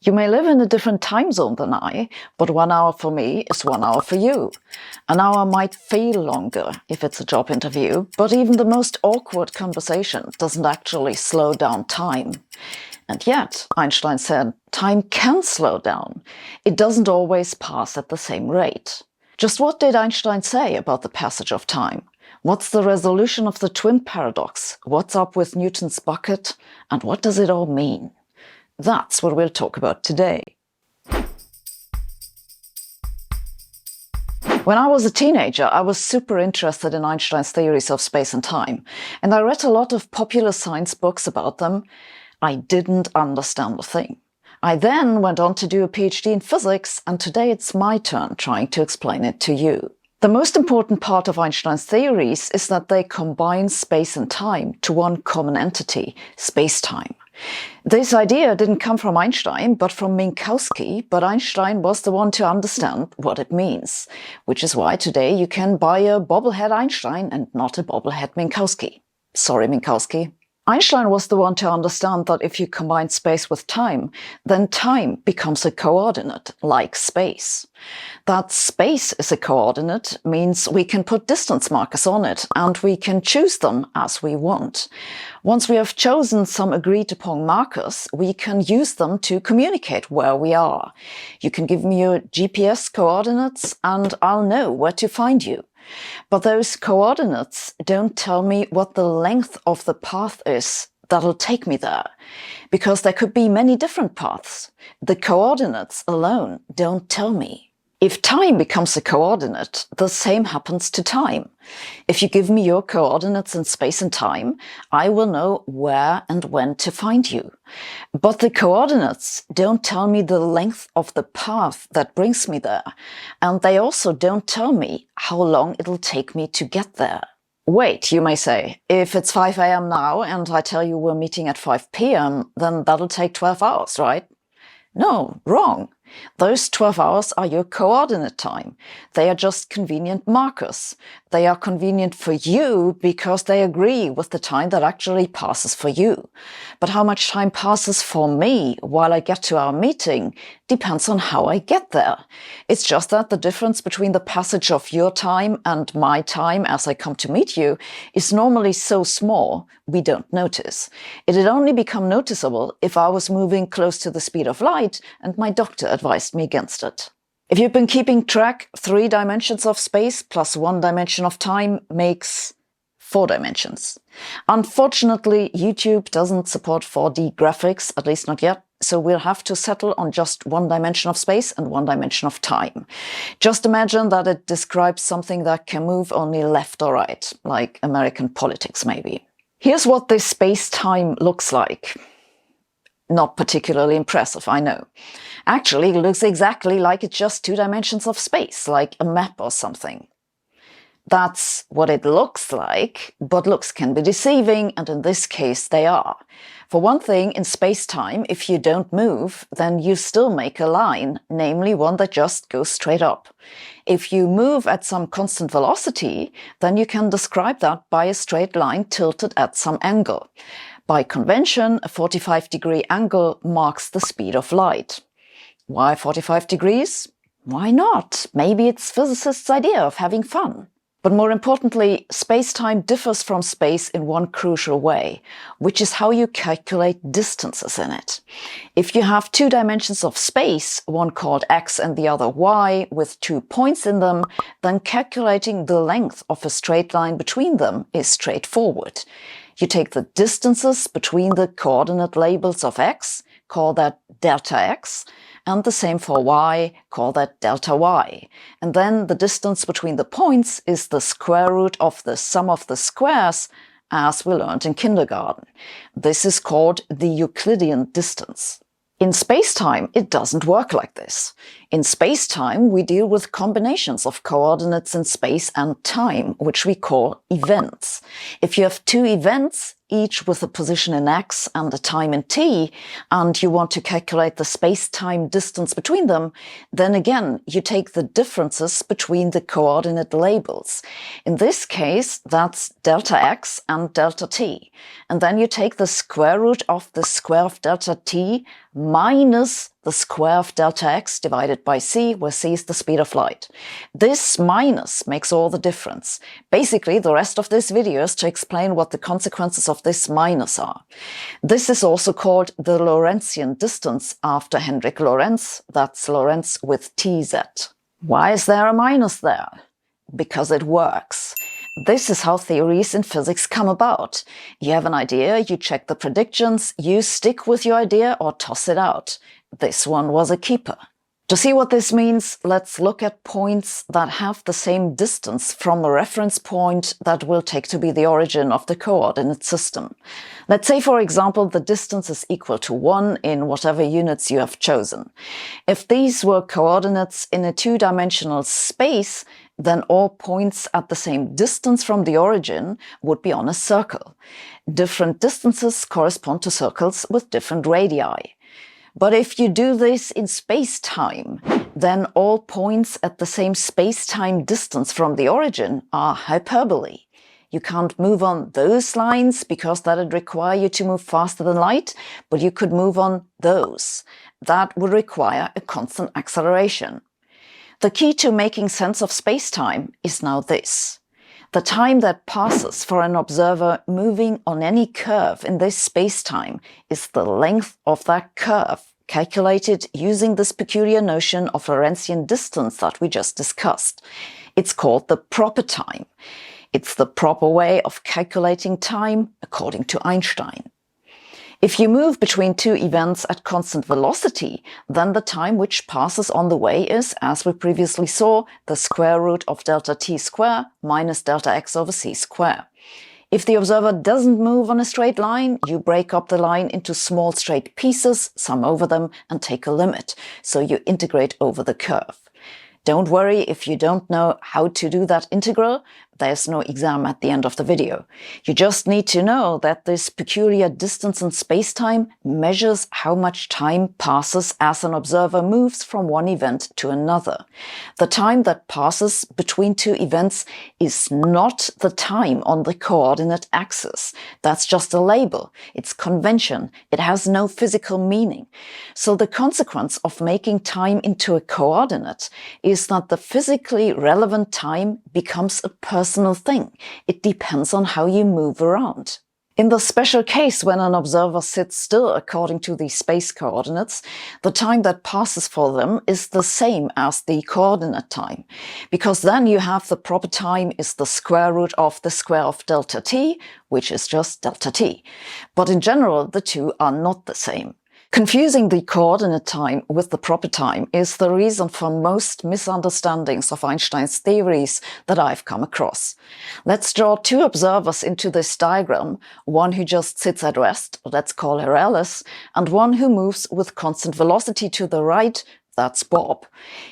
You may live in a different time zone than I, but 1 hour for me is 1 hour for you. An hour might feel longer if it's a job interview, but even the most awkward conversation doesn't actually slow down time. And yet, Einstein said, time can slow down. It doesn't always pass at the same rate. Just what did Einstein say about the passage of time? What's the resolution of the twin paradox? What's up with Newton's bucket? And what does it all mean? That's what we'll talk about today. When I was a teenager, I was super interested in Einstein's theories of space and time, and I read a lot of popular science books about them. I didn't understand a thing. I then went on to do a PhD in physics, and today it's my turn trying to explain it to you. The most important part of Einstein's theories is that they combine space and time to one common entity, space-time. This idea didn't come from Einstein, but from Minkowski, but Einstein was the one to understand what it means, which is why today you can buy a bobblehead Einstein and not a bobblehead Minkowski. Sorry, Minkowski. Einstein was the one to understand that if you combine space with time, then time becomes a coordinate, like space. That space is a coordinate means we can put distance markers on it, and we can choose them as we want. Once we have chosen some agreed-upon markers, we can use them to communicate where we are. You can give me your GPS coordinates, and I'll know where to find you. But those coordinates don't tell me what the length of the path is that'll take me there, because there could be many different paths. The coordinates alone don't tell me. If time becomes a coordinate, the same happens to time. If you give me your coordinates in space and time, I will know where and when to find you. But the coordinates don't tell me the length of the path that brings me there, and they also don't tell me how long it'll take me to get there. Wait, you may say, if it's 5 a.m. now and I tell you we're meeting at 5 p.m., then that'll take 12 hours, right? No, wrong. Those 12 hours are your coordinate time. They are just convenient markers. They are convenient for you because they agree with the time that actually passes for you. But how much time passes for me while I get to our meeting depends on how I get there. It's just that the difference between the passage of your time and my time as I come to meet you is normally so small we don't notice. It'd only become noticeable if I was moving close to the speed of light and my doctor advised me against it. If you've been keeping track, 3 dimensions of space plus 1 dimension of time makes 4 dimensions. Unfortunately, YouTube doesn't support 4D graphics, at least not yet, so we'll have to settle on just 1 dimension of space and 1 dimension of time. Just imagine that it describes something that can move only left or right, like American politics maybe. Here's what this space-time looks like. Not particularly impressive, I know. Actually, it looks exactly like it's just 2 dimensions of space, like a map or something. That's what it looks like, but looks can be deceiving, and in this case they are. For one thing, in space-time, if you don't move, then you still make a line, namely one that just goes straight up. If you move at some constant velocity, then you can describe that by a straight line tilted at some angle. By convention, a 45-degree angle marks the speed of light. Why 45 degrees? Why not? Maybe it's physicists' idea of having fun. But more importantly, space-time differs from space in one crucial way, which is how you calculate distances in it. If you have 2 dimensions of space, one called x and the other y, with 2 points in them, then calculating the length of a straight line between them is straightforward. You take the distances between the coordinate labels of x, call that delta x, and the same for y, call that delta y. And then the distance between the points is the square root of the sum of the squares, as we learned in kindergarten. This is called the Euclidean distance. In space-time, it doesn't work like this. In space-time, we deal with combinations of coordinates in space and time, which we call events. If you have 2 events, each with a position in x and a time in t, and you want to calculate the space-time distance between them, then again, you take the differences between the coordinate labels. In this case, that's delta x and delta t. And then you take the square root of the square of delta t minus the square of delta x divided by c, where c is the speed of light. This minus makes all the difference. Basically, the rest of this video is to explain what the consequences of this minus are. This is also called the Lorentzian distance after Hendrik Lorentz. That's Lorentz with TZ. Why is there a minus there? Because it works. This is how theories in physics come about. You have an idea, you check the predictions, you stick with your idea or toss it out. This one was a keeper. To see what this means, let's look at points that have the same distance from a reference point that we'll take to be the origin of the coordinate system. Let's say, for example, the distance is equal to 1 in whatever units you have chosen. If these were coordinates in a two-dimensional space, then all points at the same distance from the origin would be on a circle. Different distances correspond to circles with different radii. But if you do this in space-time, then all points at the same space-time distance from the origin are hyperbolae. You can't move on those lines because that would require you to move faster than light, but you could move on those. That would require a constant acceleration. The key to making sense of space-time is now this. The time that passes for an observer moving on any curve in this space-time is the length of that curve, calculated using this peculiar notion of Lorentzian distance that we just discussed. It's called the proper time. It's the proper way of calculating time, according to Einstein. If you move between two events at constant velocity, then the time which passes on the way is, as we previously saw, the square root of delta t square minus delta x over c square. If the observer doesn't move on a straight line, you break up the line into small straight pieces, sum over them, and take a limit, so you integrate over the curve. Don't worry if you don't know how to do that integral. There's no exam at the end of the video. You just need to know that this peculiar distance in space-time measures how much time passes as an observer moves from one event to another. The time that passes between two events is not the time on the coordinate axis. That's just a label. It's convention. It has no physical meaning. So the consequence of making time into a coordinate is that the physically relevant time becomes a personal thing. It depends on how you move around. In the special case when an observer sits still according to the space coordinates, the time that passes for them is the same as the coordinate time, because then you have the proper time is the square root of the square of delta t, which is just delta t. But in general, the two are not the same. Confusing the coordinate time with the proper time is the reason for most misunderstandings of Einstein's theories that I've come across. Let's draw two observers into this diagram, one who just sits at rest, let's call her Alice, and one who moves with constant velocity to the right, that's Bob.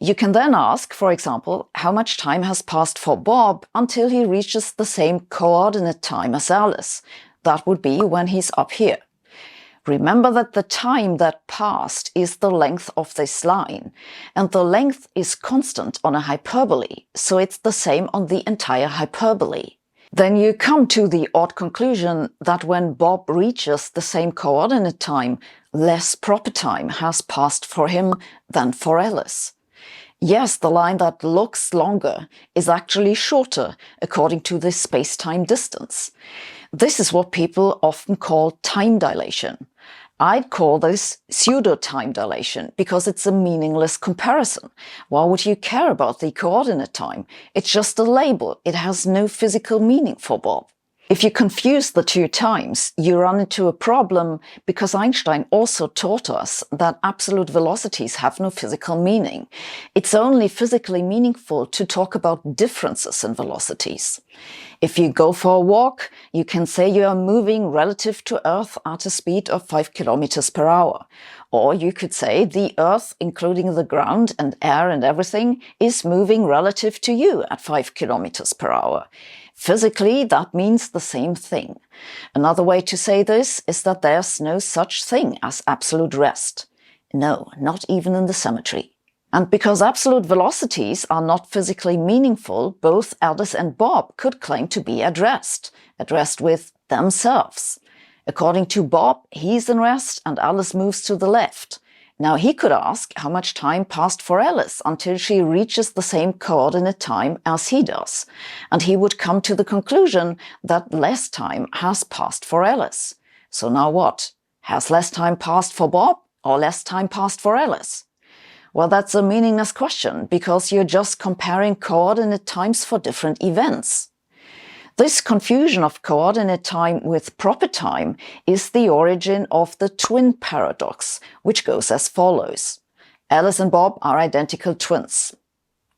You can then ask, for example, how much time has passed for Bob until he reaches the same coordinate time as Alice. That would be when he's up here. Remember that the time that passed is the length of this line, and the length is constant on a hyperbole, so it's the same on the entire hyperbole. Then you come to the odd conclusion that when Bob reaches the same coordinate time, less proper time has passed for him than for Alice. Yes, the line that looks longer is actually shorter according to this space-time distance. This is what people often call time dilation. I'd call this pseudo-time dilation because it's a meaningless comparison. Why would you care about the coordinate time? It's just a label. It has no physical meaning for Bob. If you confuse the two times, you run into a problem because Einstein also taught us that absolute velocities have no physical meaning. It's only physically meaningful to talk about differences in velocities. If you go for a walk, you can say you are moving relative to Earth at a speed of 5 kilometers per hour. Or you could say the Earth, including the ground and air and everything, is moving relative to you at 5 kilometers per hour. Physically, that means the same thing. Another way to say this is that there's no such thing as absolute rest. No, not even in the cemetery. And because absolute velocities are not physically meaningful, both Alice and Bob could claim to be at rest with themselves. According to Bob, he's in rest and Alice moves to the left. Now he could ask how much time passed for Alice until she reaches the same coordinate time as he does, and he would come to the conclusion that less time has passed for Alice. So now what? Has less time passed for Bob or less time passed for Alice? Well, that's a meaningless question because you're just comparing coordinate times for different events. This confusion of coordinate time with proper time is the origin of the twin paradox, which goes as follows. Alice and Bob are identical twins.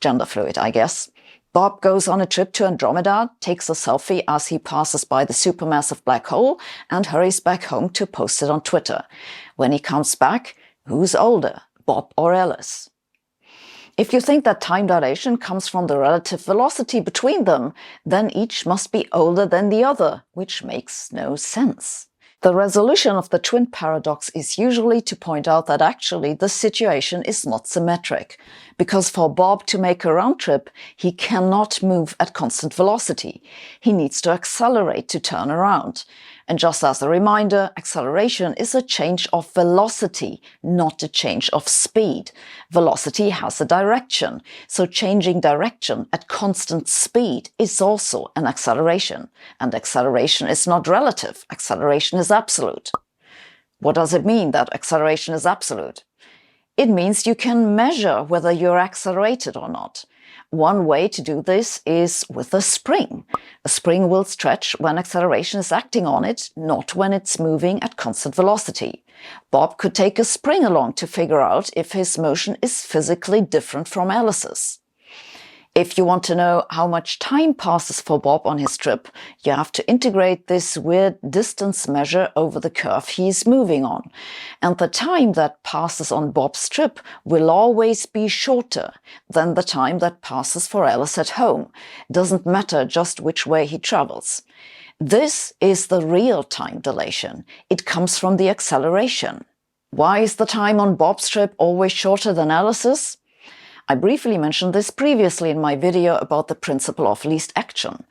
Gender fluid, I guess. Bob goes on a trip to Andromeda, takes a selfie as he passes by the supermassive black hole, and hurries back home to post it on Twitter. When he comes back, who's older, Bob or Alice? If you think that time dilation comes from the relative velocity between them, then each must be older than the other, which makes no sense. The resolution of the twin paradox is usually to point out that actually the situation is not symmetric, because for Bob to make a round trip, he cannot move at constant velocity. He needs to accelerate to turn around. And just as a reminder, acceleration is a change of velocity, not a change of speed. Velocity has a direction, so changing direction at constant speed is also an acceleration. And acceleration is not relative, acceleration is absolute. What does it mean that acceleration is absolute? It means you can measure whether you're accelerated or not. One way to do this is with a spring. A spring will stretch when acceleration is acting on it, not when it's moving at constant velocity. Bob could take a spring along to figure out if his motion is physically different from Alice's. If you want to know how much time passes for Bob on his trip, you have to integrate this weird distance measure over the curve he's moving on. And the time that passes on Bob's trip will always be shorter than the time that passes for Alice at home. It doesn't matter just which way he travels. This is the real time dilation. It comes from the acceleration. Why is the time on Bob's trip always shorter than Alice's? I briefly mentioned this previously in my video about the principle of least action.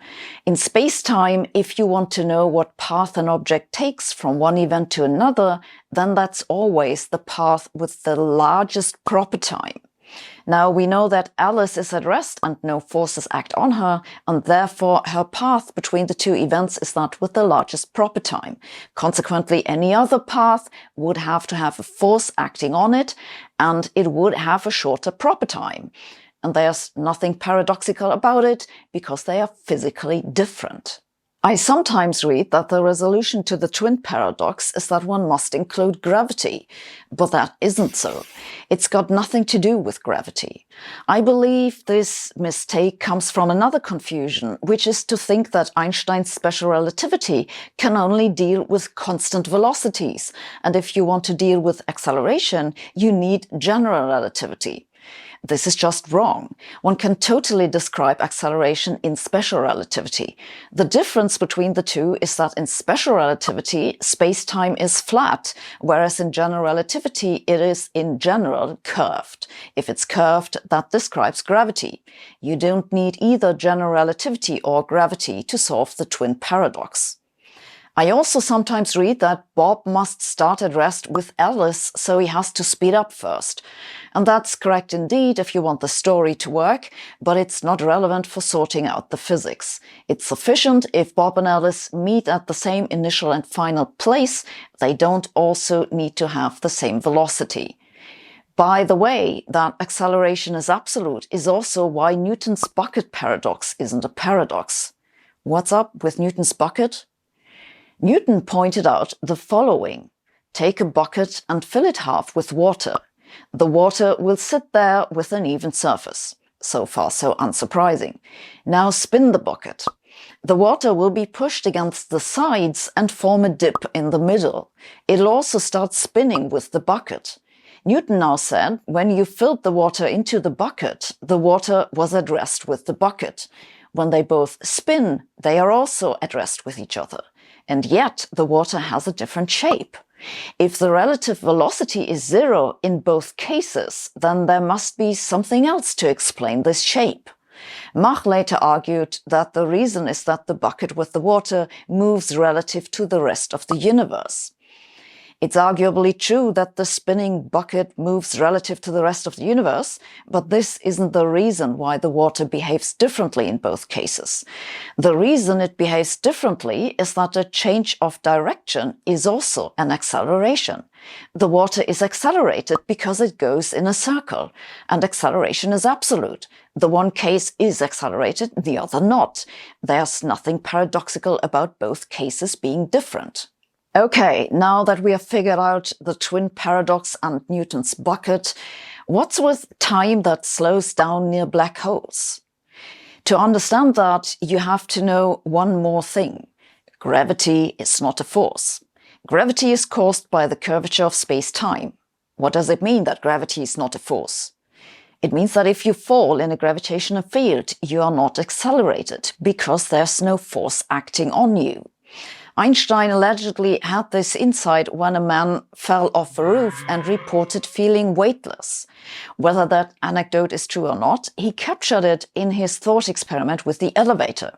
In space-time, if you want to know what path an object takes from one event to another, then that's always the path with the largest proper time. Now, we know that Alice is at rest and no forces act on her, and therefore her path between the two events is that with the largest proper time. Consequently, any other path would have to have a force acting on it, and it would have a shorter proper time. And there's nothing paradoxical about it, because they are physically different. I sometimes read that the resolution to the twin paradox is that one must include gravity, but that isn't so. It's got nothing to do with gravity. I believe this mistake comes from another confusion, which is to think that Einstein's special relativity can only deal with constant velocities, and if you want to deal with acceleration, you need general relativity. This is just wrong. One can totally describe acceleration in special relativity. The difference between the two is that in special relativity, space-time is flat, whereas in general relativity, it is in general curved. If it's curved, that describes gravity. You don't need either general relativity or gravity to solve the twin paradox. I also sometimes read that Bob must start at rest with Alice, so he has to speed up first. And that's correct indeed if you want the story to work, but it's not relevant for sorting out the physics. It's sufficient if Bob and Alice meet at the same initial and final place. They don't also need to have the same velocity. By the way, that acceleration is absolute is also why Newton's bucket paradox isn't a paradox. What's up with Newton's bucket? Newton pointed out the following. Take a bucket and fill it half with water. The water will sit there with an even surface. So far, so unsurprising. Now spin the bucket. The water will be pushed against the sides and form a dip in the middle. It'll also start spinning with the bucket. Newton now said, when you filled the water into the bucket, the water was at rest with the bucket. When they both spin, they are also at rest with each other. And yet the water has a different shape. If the relative velocity is zero in both cases, then there must be something else to explain this shape. Mach later argued that the reason is that the bucket with the water moves relative to the rest of the universe. It's arguably true that the spinning bucket moves relative to the rest of the universe, but this isn't the reason why the water behaves differently in both cases. The reason it behaves differently is that a change of direction is also an acceleration. The water is accelerated because it goes in a circle, and acceleration is absolute. The one case is accelerated, the other not. There's nothing paradoxical about both cases being different. Okay, now that we have figured out the twin paradox and Newton's bucket, what's with time that slows down near black holes? To understand that, you have to know one more thing. Gravity is not a force. Gravity is caused by the curvature of space-time. What does it mean that gravity is not a force? It means that if you fall in a gravitational field, you are not accelerated, because there's no force acting on you. Einstein allegedly had this insight when a man fell off a roof and reported feeling weightless. Whether that anecdote is true or not, he captured it in his thought experiment with the elevator.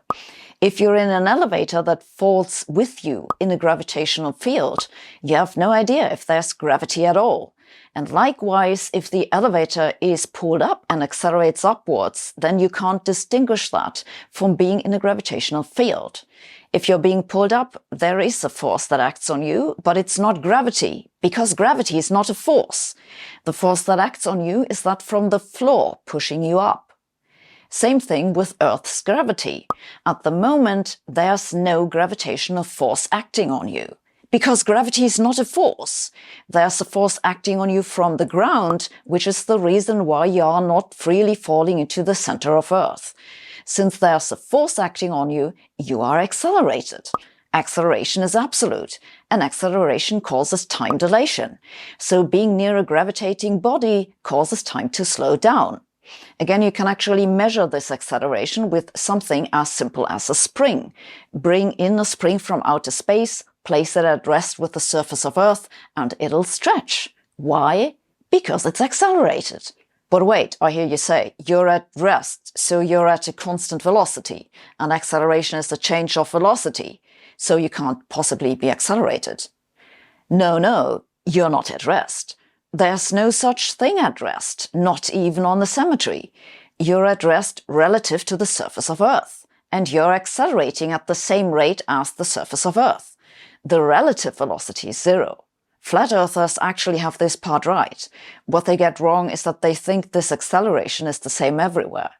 If you're in an elevator that falls with you in a gravitational field, you have no idea if there's gravity at all. And likewise, if the elevator is pulled up and accelerates upwards, then you can't distinguish that from being in a gravitational field. If you're being pulled up, there is a force that acts on you, but it's not gravity, because gravity is not a force. The force that acts on you is that from the floor pushing you up. Same thing with Earth's gravity. At the moment, there's no gravitational force acting on you. Because gravity is not a force. There's a force acting on you from the ground, which is the reason why you are not freely falling into the center of Earth. Since there's a force acting on you, you are accelerated. Acceleration is absolute, and acceleration causes time dilation. So being near a gravitating body causes time to slow down. Again, you can actually measure this acceleration with something as simple as a spring. Bring in a spring from outer space, place it at rest with the surface of Earth, and it'll stretch. Why? Because it's accelerated. But wait, I hear you say, you're at rest, so you're at a constant velocity, and acceleration is the change of velocity, so you can't possibly be accelerated. No, you're not at rest. There's no such thing at rest, not even on the symmetry. You're at rest relative to the surface of Earth, and you're accelerating at the same rate as the surface of Earth. The relative velocity is zero. Flat earthers actually have this part right. What they get wrong is that they think this acceleration is the same everywhere.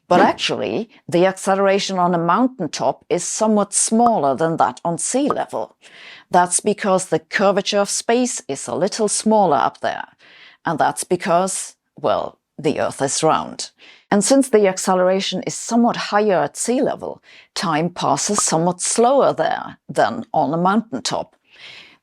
But actually, the acceleration on a mountaintop is somewhat smaller than that on sea level. That's because the curvature of space is a little smaller up there. And that's because, well, the Earth is round. And since the acceleration is somewhat higher at sea level, time passes somewhat slower there than on a mountaintop.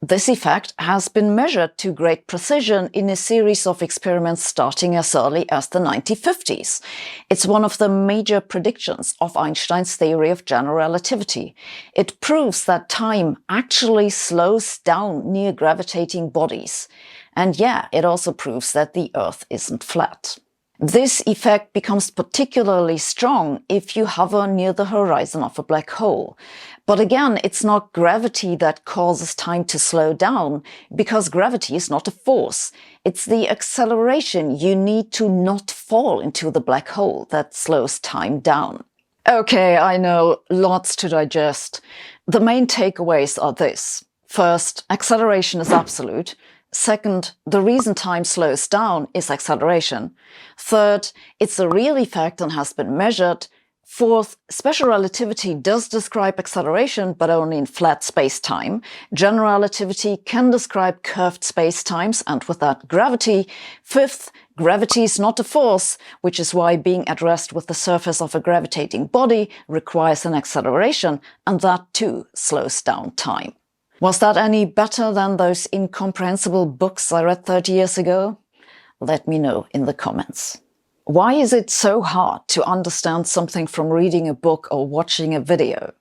This effect has been measured to great precision in a series of experiments starting as early as the 1950s. It's one of the major predictions of Einstein's theory of general relativity. It proves that time actually slows down near gravitating bodies. And yeah, it also proves that the Earth isn't flat. This effect becomes particularly strong if you hover near the horizon of a black hole. But again, it's not gravity that causes time to slow down, because gravity is not a force. It's the acceleration you need to not fall into the black hole that slows time down. Okay, I know, lots to digest. The main takeaways are this. First, acceleration is absolute. Second, the reason time slows down is acceleration. Third, it's a real effect and has been measured. Fourth, special relativity does describe acceleration, but only in flat space-time. General relativity can describe curved space-times, and with that, gravity. Fifth, gravity is not a force, which is why being at rest with the surface of a gravitating body requires an acceleration, and that too slows down time. Was that any better than those incomprehensible books I read 30 years ago? Let me know in the comments. Why is it so hard to understand something from reading a book or watching a video?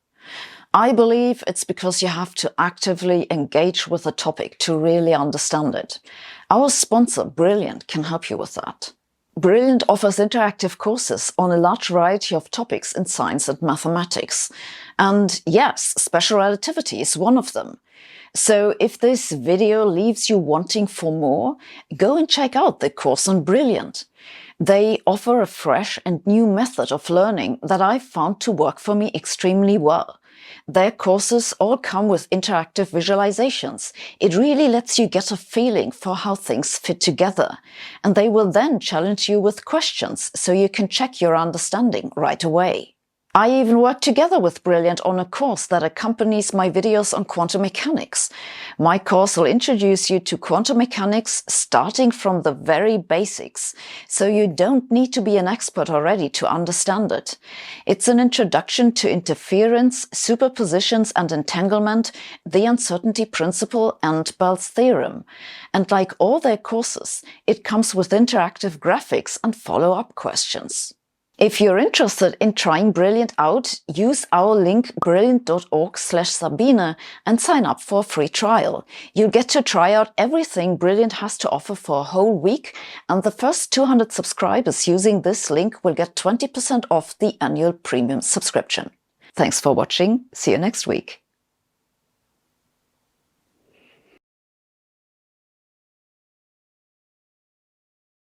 I believe it's because you have to actively engage with the topic to really understand it. Our sponsor, Brilliant, can help you with that. Brilliant offers interactive courses on a large variety of topics in science and mathematics. And yes, special relativity is one of them. So if this video leaves you wanting for more, go and check out the course on Brilliant. They offer a fresh and new method of learning that I've found to work for me extremely well. Their courses all come with interactive visualizations. It really lets you get a feeling for how things fit together. And they will then challenge you with questions so you can check your understanding right away. I even work together with Brilliant on a course that accompanies my videos on quantum mechanics. My course will introduce you to quantum mechanics starting from the very basics, so you don't need to be an expert already to understand it. It's an introduction to interference, superpositions and entanglement, the uncertainty principle and Bell's theorem. And like all their courses, it comes with interactive graphics and follow-up questions. If you're interested in trying Brilliant out, use our link brilliant.org/Sabine and sign up for a free trial. You'll get to try out everything Brilliant has to offer for a whole week, and the first 200 subscribers using this link will get 20% off the annual premium subscription. Thanks for watching. See you next week.